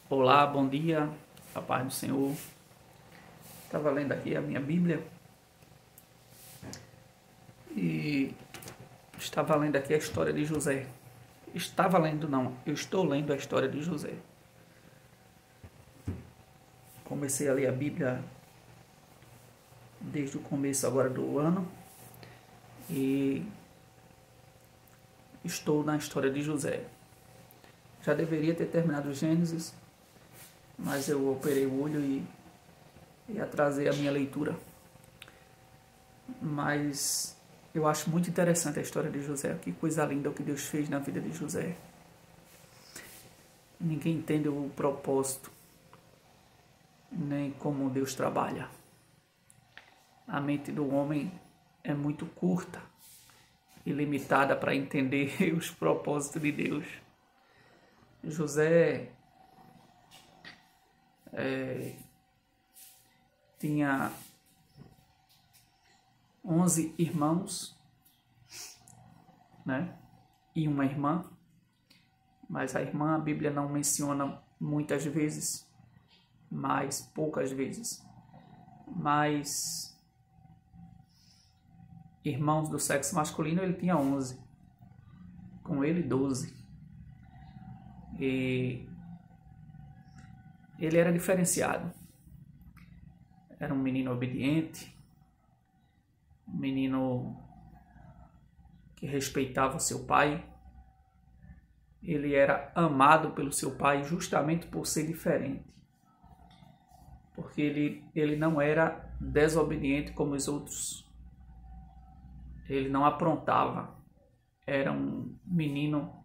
Olá, bom dia, a paz do Senhor. Estava lendo aqui a minha Bíblia e estava lendo aqui a história de José. Estava lendo, não, eu estou lendo a história de José. Comecei a ler a Bíblia desde o começo agora do ano e estou na história de José. Já deveria ter terminado o Gênesis, mas eu operei o olho e atrasei a minha leitura. Mas eu acho muito interessante a história de José. Que coisa linda o que Deus fez na vida de José. Ninguém entende o propósito, nem como Deus trabalha. A mente do homem é muito curta e limitada para entender os propósitos de Deus. José tinha 11 irmãos, né? E uma irmã, mas a irmã a Bíblia não menciona muitas vezes, mas poucas vezes. Mas irmãos do sexo masculino ele tinha 11, com ele 12. E ele era diferenciado. Era um menino obediente, um menino que respeitava o seu pai. Ele era amado pelo seu pai justamente por ser diferente. Porque ele não era desobediente como os outros. Ele não aprontava. Era um menino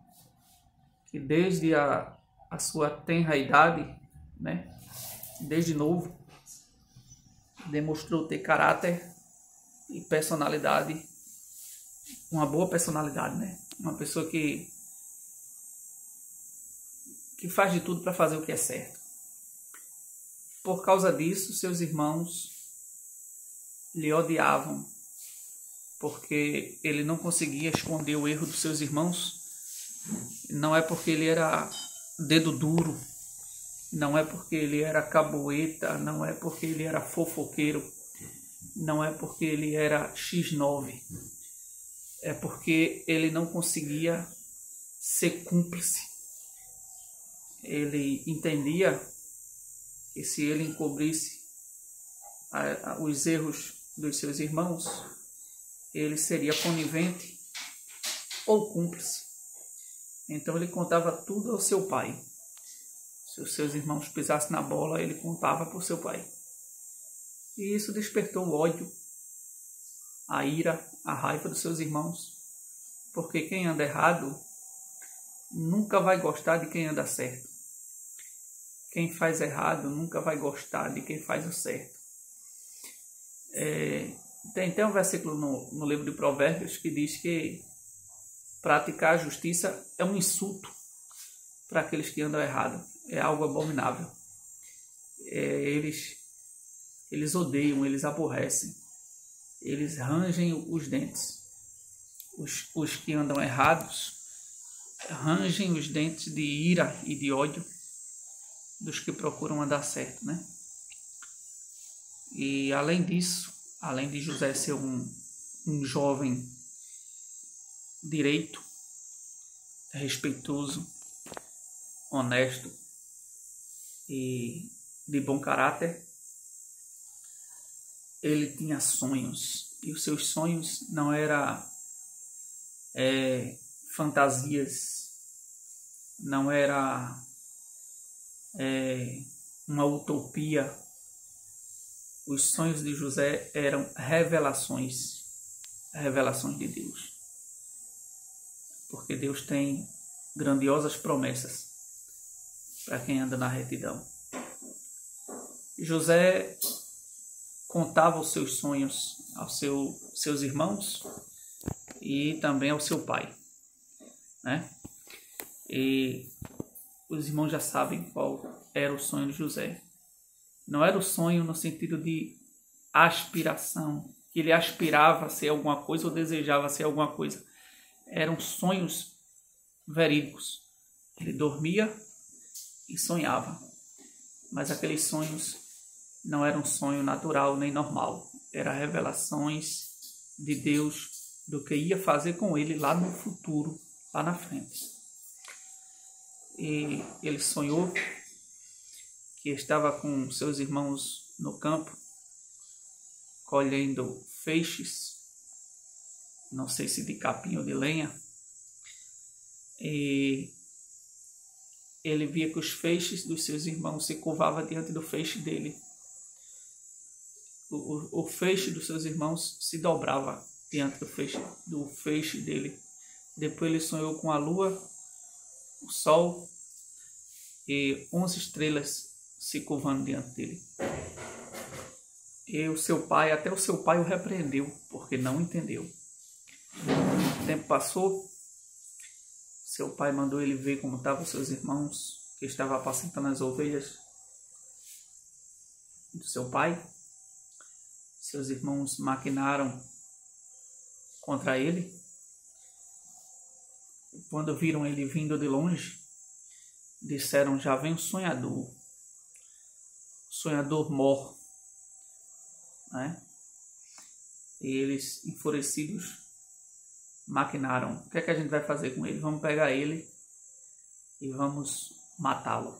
que desde a sua tenra idade, né, desde novo, demonstrou ter caráter e personalidade, uma boa personalidade, né? Uma pessoa que faz de tudo para fazer o que é certo. Por causa disso, seus irmãos lhe odiavam, porque ele não conseguia esconder o erro dos seus irmãos. Não é porque ele era dedo duro, não é porque ele era caboeta, não é porque ele era fofoqueiro, não é porque ele era X9, é porque ele não conseguia ser cúmplice. Ele entendia que se ele encobrisse os erros dos seus irmãos, ele seria conivente ou cúmplice. Então ele contava tudo ao seu pai. Se os seus irmãos pisassem na bola, ele contava para o seu pai. E isso despertou o ódio, a ira, a raiva dos seus irmãos. Porque quem anda errado nunca vai gostar de quem anda certo. Quem faz errado nunca vai gostar de quem faz o certo. Tem um versículo no livro de Provérbios que diz que praticar a justiça é um insulto para aqueles que andam errado. É algo abominável. Eles odeiam, eles aborrecem. Eles rangem os dentes. Os que andam errados rangem os dentes de ira e de ódio dos que procuram andar certo, né? E além disso, além de José ser um jovem direito, respeitoso, honesto e de bom caráter, ele tinha sonhos. E os seus sonhos não eram fantasias, não era uma utopia. Os sonhos de José eram revelações de Deus. Porque Deus tem grandiosas promessas para quem anda na retidão. José contava os seus sonhos aos seus irmãos e também ao seu pai, né? E os irmãos já sabem qual era o sonho de José. Não era o sonho no sentido de aspiração, que ele aspirava a ser alguma coisa ou desejava ser alguma coisa. Eram sonhos verídicos. Ele dormia e sonhava. Mas aqueles sonhos não eram um sonho natural nem normal. Eram revelações de Deus do que ia fazer com ele lá no futuro, lá na frente. E ele sonhou que estava com seus irmãos no campo, colhendo feixes, não sei se de capim ou de lenha, e ele via que os feixes dos seus irmãos se curvavam diante do feixe dele. O feixe dos seus irmãos se dobrava diante do feixe dele. Depois ele sonhou com a lua, o sol e 11 estrelas se curvando diante dele. E o seu pai o repreendeu, porque não entendeu. O tempo passou, seu pai mandou ele ver como estavam seus irmãos, que estavam apacentando as ovelhas do seu pai. Seus irmãos maquinaram contra ele. Quando viram ele vindo de longe, disseram: já vem o sonhador mor. Né? E eles, enfurecidos, maquinaram: o que é que a gente vai fazer com ele? Vamos pegar ele e vamos matá-lo.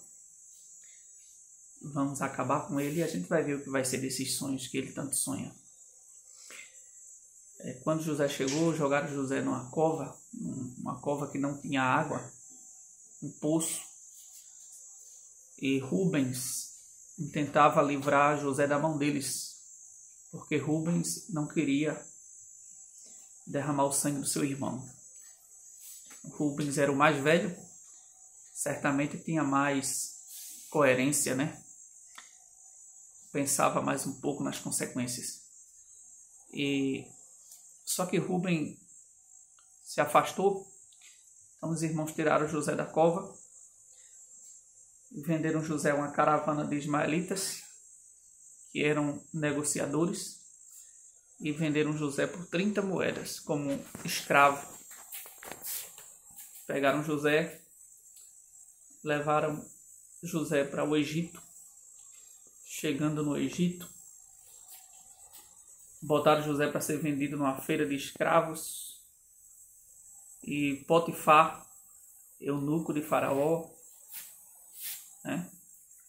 Vamos acabar com ele e a gente vai ver o que vai ser desses sonhos que ele tanto sonha. Quando José chegou, jogaram José numa cova, uma cova que não tinha água, um poço. E Rubens tentava livrar José da mão deles, porque Rubens não queria derramar o sangue do seu irmão. Rubens era o mais velho, certamente tinha mais coerência, né? Pensava mais um pouco nas consequências. Só que Rubem se afastou. Então os irmãos tiraram José da cova, venderam José a uma caravana de ismaelitas, que eram negociadores, e venderam José por 30 moedas como escravo. Pegaram José, levaram José para o Egito. Chegando no Egito, botaram José para ser vendido numa feira de escravos. E Potifar, eunuco de Faraó, né,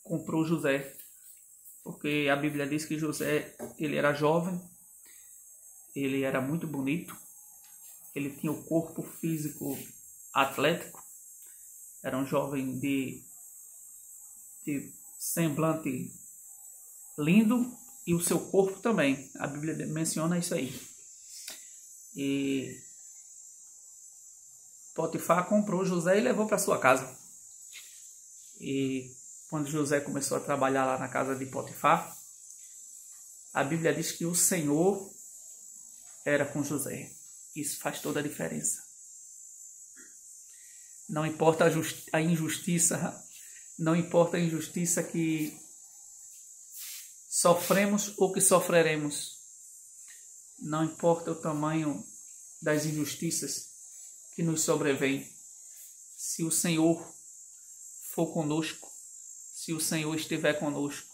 comprou José. Porque a Bíblia diz que José, ele era jovem, ele era muito bonito, ele tinha o corpo físico atlético, era um jovem de semblante lindo, e o seu corpo também. A Bíblia menciona isso aí. E Potifar comprou José e levou para sua casa. E quando José começou a trabalhar lá na casa de Potifar, a Bíblia diz que o Senhor era com José. Isso faz toda a diferença. Não importa a injustiça, não importa a injustiça que sofremos ou que sofreremos. Não importa o tamanho das injustiças que nos sobrevêm. Se o Senhor for conosco, se o Senhor estiver conosco,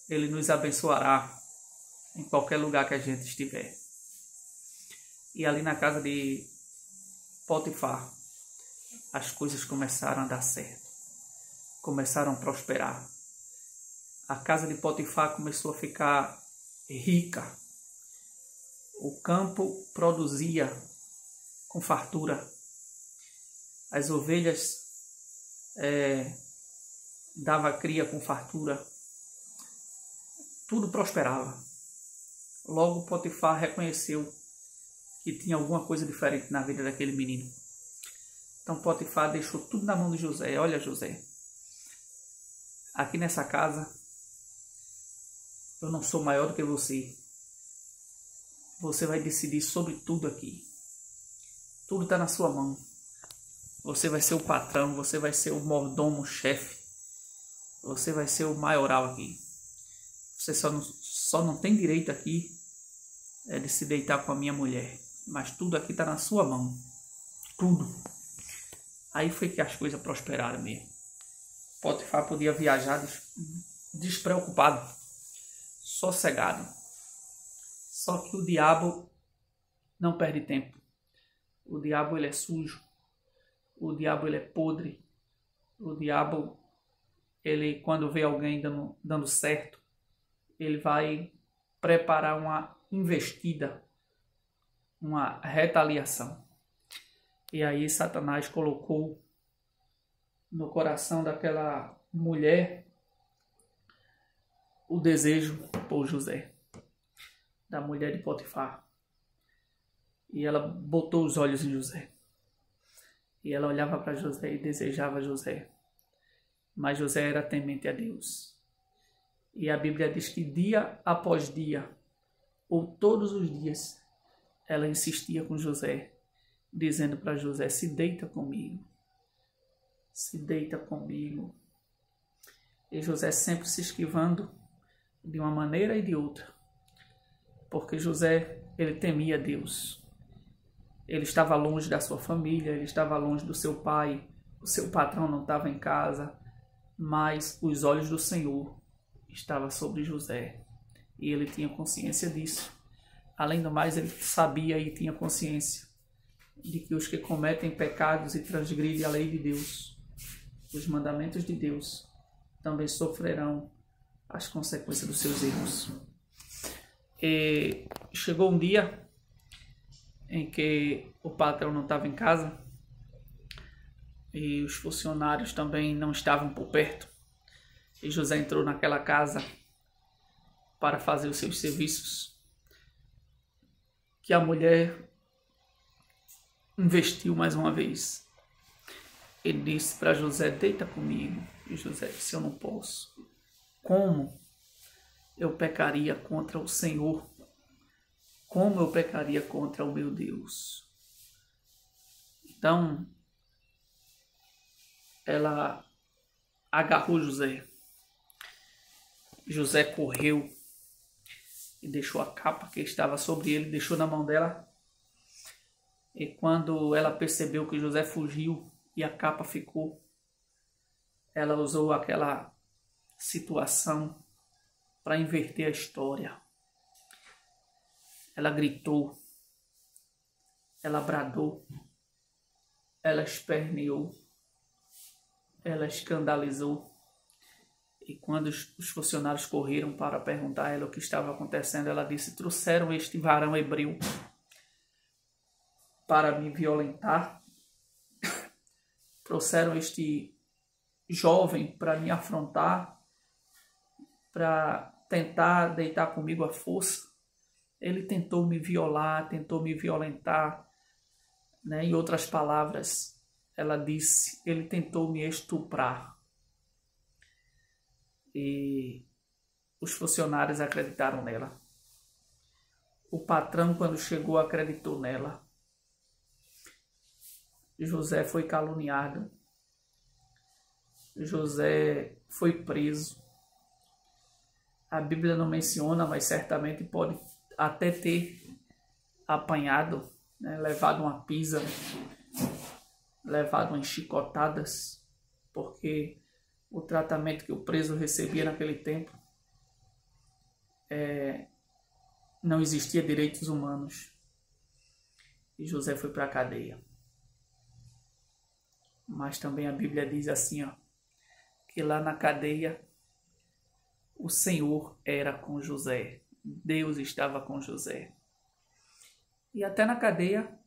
Ele nos abençoará em qualquer lugar que a gente estiver. E ali na casa de Potifar, as coisas começaram a dar certo. Começaram a prosperar. A casa de Potifar começou a ficar rica. O campo produzia com fartura. As ovelhas dava cria com fartura. Tudo prosperava. Logo Potifar reconheceu que tinha alguma coisa diferente na vida daquele menino. Então Potifar deixou tudo na mão de José. Olha, José, aqui nessa casa eu não sou maior do que você. Você vai decidir sobre tudo aqui. Tudo está na sua mão. Você vai ser o patrão, você vai ser o mordomo, o chefe. Você vai ser o maioral aqui. Você só não tem direito aqui de se deitar com a minha mulher. Mas tudo aqui está na sua mão. Tudo. Aí foi que as coisas prosperaram mesmo. Potifar podia viajar despreocupado, sossegado. Só que o diabo não perde tempo. O diabo ele é sujo. O diabo ele é podre. O diabo, ele quando vê alguém dando certo, ele vai preparar uma investida, uma retaliação. E aí Satanás colocou no coração daquela mulher o desejo por José, da mulher de Potifar. E ela botou os olhos em José. E ela olhava para José e desejava José. Mas José era temente a Deus. E a Bíblia diz que dia após dia, ou todos os dias, ela insistia com José, dizendo para José: se deita comigo. Se deita comigo. E José sempre se esquivando de uma maneira e de outra. Porque José, ele temia Deus. Ele estava longe da sua família, ele estava longe do seu pai, o seu patrão não estava em casa, mas os olhos do Senhor estavam sobre José. E ele tinha consciência disso. Além do mais, ele sabia e tinha consciência de que os que cometem pecados e transgridem a lei de Deus, os mandamentos de Deus, também sofrerão as consequências dos seus erros. E chegou um dia em que o patrão não estava em casa e os funcionários também não estavam por perto. E José entrou naquela casa para fazer os seus serviços, que a mulher investiu mais uma vez. Ele disse para José: deita comigo. E José disse: eu não posso. Como eu pecaria contra o Senhor? Como eu pecaria contra o meu Deus? Então, ela agarrou José. José correu e deixou a capa que estava sobre ele, deixou na mão dela. E quando ela percebeu que José fugiu e a capa ficou, ela usou aquela situação para inverter a história. Ela gritou, ela bradou, ela esperneou, ela escandalizou. E quando os funcionários correram para perguntar a ela o que estava acontecendo, ela disse: trouxeram este varão hebreu para me violentar, trouxeram este jovem para me afrontar, para tentar deitar comigo à força. Ele tentou me violar, tentou me violentar, né? Em outras palavras, ela disse: ele tentou me estuprar. E os funcionários acreditaram nela. O patrão, quando chegou, acreditou nela. José foi caluniado. José foi preso. A Bíblia não menciona, mas certamente pode até ter apanhado, né? Levado uma pisa, levado umas chicotadas, porque o tratamento que o preso recebia naquele tempo não existia direitos humanos. E José foi para a cadeia. Mas também a Bíblia diz assim, que lá na cadeia o Senhor era com José. Deus estava com José. E até na cadeia,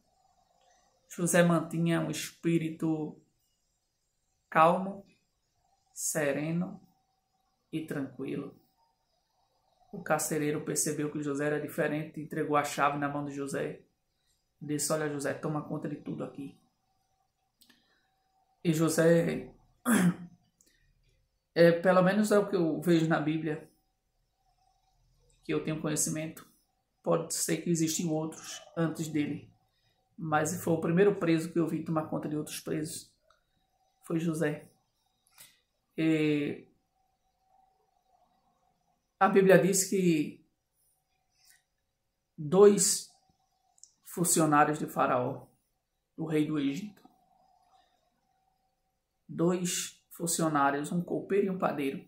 José mantinha um espírito calmo, sereno e tranquilo. O carcereiro percebeu que José era diferente, entregou a chave na mão de José e disse: olha, José, toma conta de tudo aqui. E José, pelo menos é o que eu vejo na Bíblia, que eu tenho conhecimento. Pode ser que existiam outros antes dele, mas foi o primeiro preso que eu vi tomar conta de outros presos. Foi José. E a Bíblia diz que 2 funcionários de Faraó, o rei do Egito, 2 funcionários, um copeiro e um padeiro,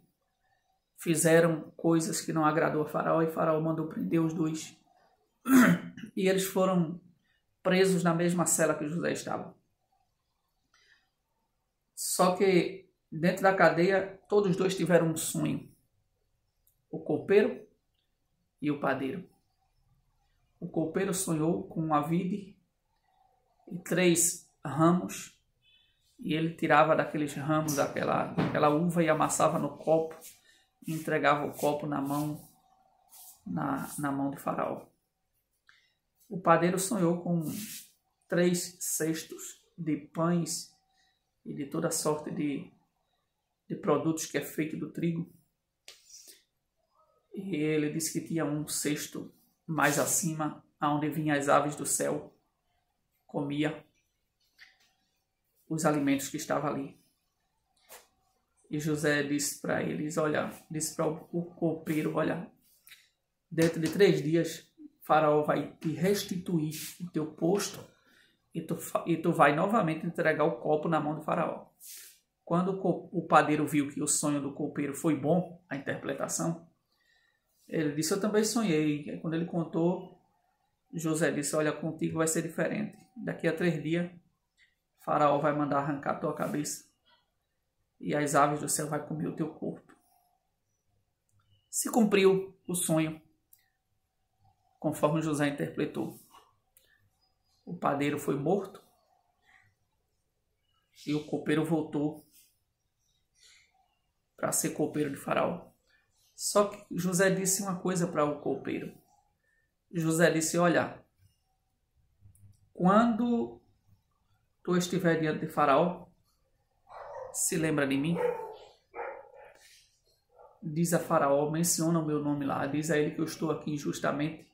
fizeram coisas que não agradou a Faraó, e Faraó mandou prender os dois. E eles foram presos na mesma cela que José estava. Só que dentro da cadeia, todos os dois tiveram um sonho. O copeiro e o padeiro. O copeiro sonhou com uma vide e 3 ramos, e ele tirava daqueles ramos aquela uva e amassava no copo e entregava o copo na mão de Faraó. O padeiro sonhou com 3 cestos de pães e de toda sorte de produtos que é feito do trigo. E ele disse que tinha um cesto mais acima, onde vinham as aves do céu, comia os alimentos que estavam ali. E José disse para eles, disse para o copeiro, dentro de 3 dias, Faraó vai te restituir o teu posto e tu vai novamente entregar o copo na mão do Faraó. Quando o padeiro viu que o sonho do copeiro foi bom, a interpretação, ele disse, eu também sonhei. E quando ele contou, José disse, contigo vai ser diferente. Daqui a 3 dias, Faraó vai mandar arrancar a tua cabeça e as aves do céu vai comer o teu corpo. Se cumpriu o sonho, conforme José interpretou. O padeiro foi morto e o copeiro voltou para ser copeiro de Faraó. Só que José disse uma coisa para o copeiro. José disse, quando tu estiver diante de Faraó, se lembra de mim? Diz a Faraó, menciona o meu nome lá, diz a ele que eu estou aqui injustamente,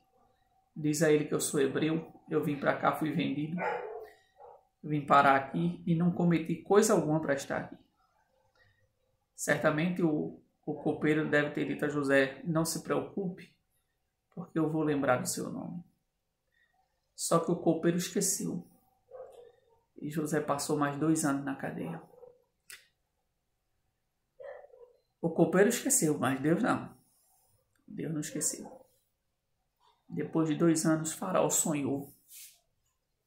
diz a ele que eu sou hebreu, eu vim para cá, fui vendido, vim parar aqui e não cometi coisa alguma para estar aqui. Certamente o copeiro deve ter dito a José, não se preocupe, porque eu vou lembrar do seu nome. Só que o copeiro esqueceu. E José passou mais 2 anos na cadeia. O copeiro esqueceu, mas Deus não. Deus não esqueceu. Depois de 2 anos, Faraó sonhou.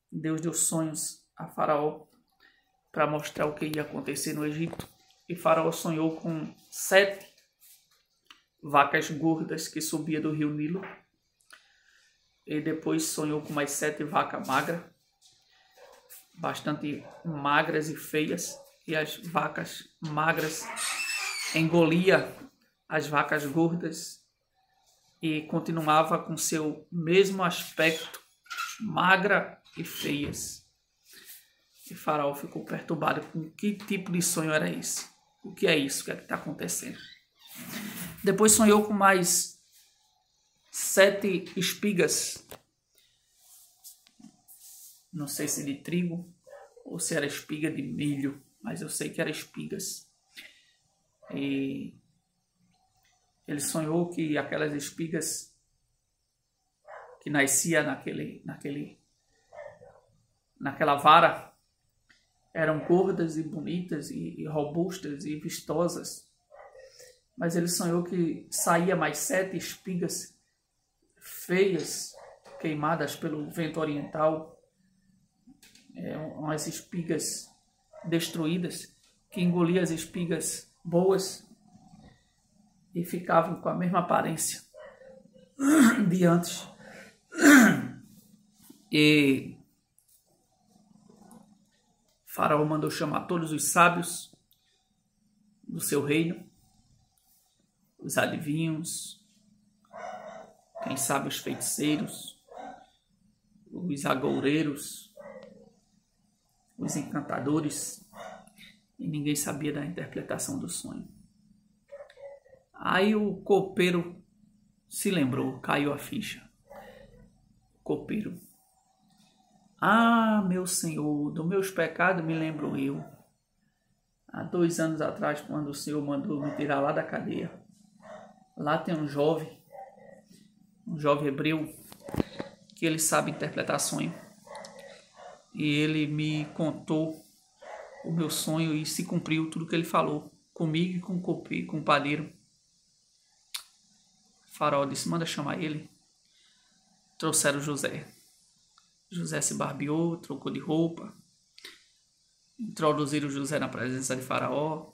Deus deu sonhos a Faraó para mostrar o que ia acontecer no Egito. E Faraó sonhou com 7 vacas gordas que subiam do rio Nilo. E depois sonhou com mais 7 vacas magras, bastante magras e feias. E as vacas magras engolia as vacas gordas e continuava com seu mesmo aspecto, magra e feias. E Faraó ficou perturbado com que tipo de sonho era esse. O que é isso? O que é que está acontecendo? Depois sonhou com mais 7 espigas. Não sei se de trigo ou se era espiga de milho, mas eu sei que era espigas. E ele sonhou que aquelas espigas que nascia naquela vara eram gordas e bonitas e robustas e vistosas. Mas ele sonhou que saía mais 7 espigas feias, queimadas pelo vento oriental, umas espigas destruídas, que engoliam as espigas boas e ficavam com a mesma aparência de antes. E Faraó mandou chamar todos os sábios do seu reino, os adivinhos, quem sabe os feiticeiros, os agoureiros, os encantadores, e ninguém sabia da interpretação do sonho. Aí o copeiro se lembrou, caiu a ficha. Copeiro. Ah, meu Senhor, dos meus pecados me lembro eu. Há 2 anos atrás, quando o Senhor mandou me tirar lá da cadeia, lá tem um jovem hebreu, que ele sabe interpretar sonho. E ele me contou o meu sonho e se cumpriu tudo que ele falou comigo e com o padeiro. O faraó disse, manda chamar ele. Trouxeram José. José se barbeou, trocou de roupa. Introduziram José na presença de Faraó.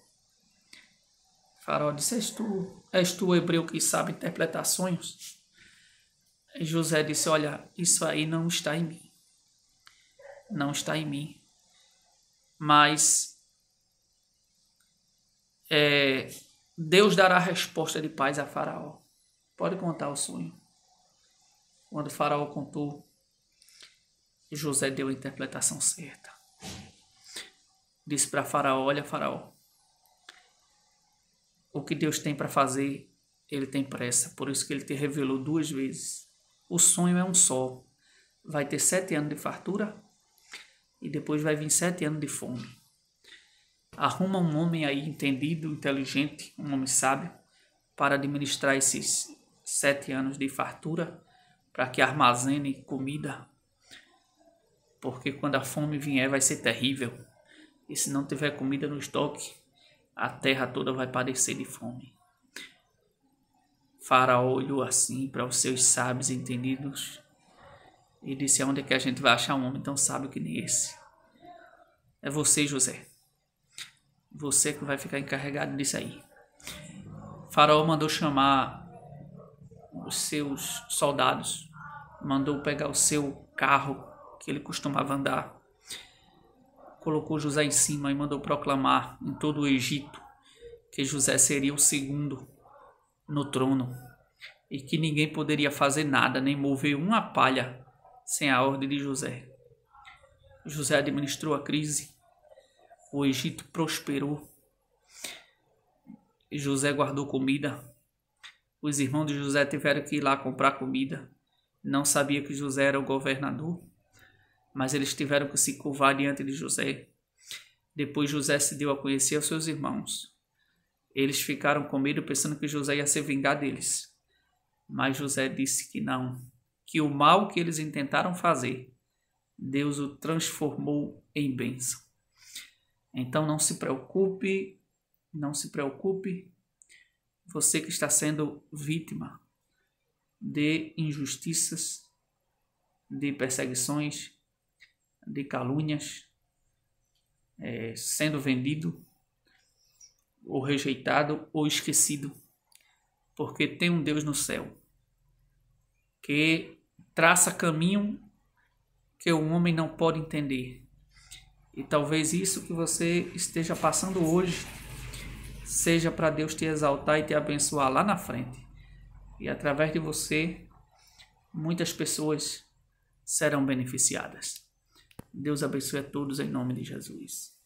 Faraó disse, és tu o hebreu que sabe interpretar sonhos? E José disse, olha, isso aí não está em mim. Não está em mim. Mas Deus dará resposta de paz a Faraó. Pode contar o sonho. Quando Faraó contou, José deu a interpretação certa. Disse para Faraó, olha Faraó, o que Deus tem para fazer, ele tem pressa. Por isso que ele te revelou 2 vezes. O sonho é um só. Vai ter 7 anos de fartura e depois vai vir 7 anos de fome. Arruma um homem aí entendido, inteligente, um homem sábio, para administrar esses 7 anos de fartura, para que armazene comida, porque quando a fome vier vai ser terrível. E se não tiver comida no estoque, a terra toda vai padecer de fome. Faraó olhou assim para os seus sábios entendidos e disse, onde é que a gente vai achar um homem tão sábio que nem esse? É você, José. Você que vai ficar encarregado disso aí. Faraó mandou chamar os seus soldados, mandou pegar o seu carro que ele costumava andar, colocou José em cima e mandou proclamar em todo o Egito que José seria o segundo no trono e que ninguém poderia fazer nada, nem mover uma palha sem a ordem de José. José administrou a crise, o Egito prosperou, José guardou comida, os irmãos de José tiveram que ir lá comprar comida, não sabia que José era o governador, mas eles tiveram que se curvar diante de José. Depois José se deu a conhecer aos seus irmãos. Eles ficaram com medo pensando que José ia se vingar deles. Mas José disse que não, que o mal que eles intentaram fazer, Deus o transformou em bênção. Então não se preocupe, você que está sendo vítima de injustiças, de perseguições, de calúnias, sendo vendido, ou rejeitado, ou esquecido, porque tem um Deus no céu que traça caminho que o homem não pode entender. E talvez isso que você esteja passando hoje seja para Deus te exaltar e te abençoar lá na frente. E através de você, muitas pessoas serão beneficiadas. Deus abençoe a todos em nome de Jesus.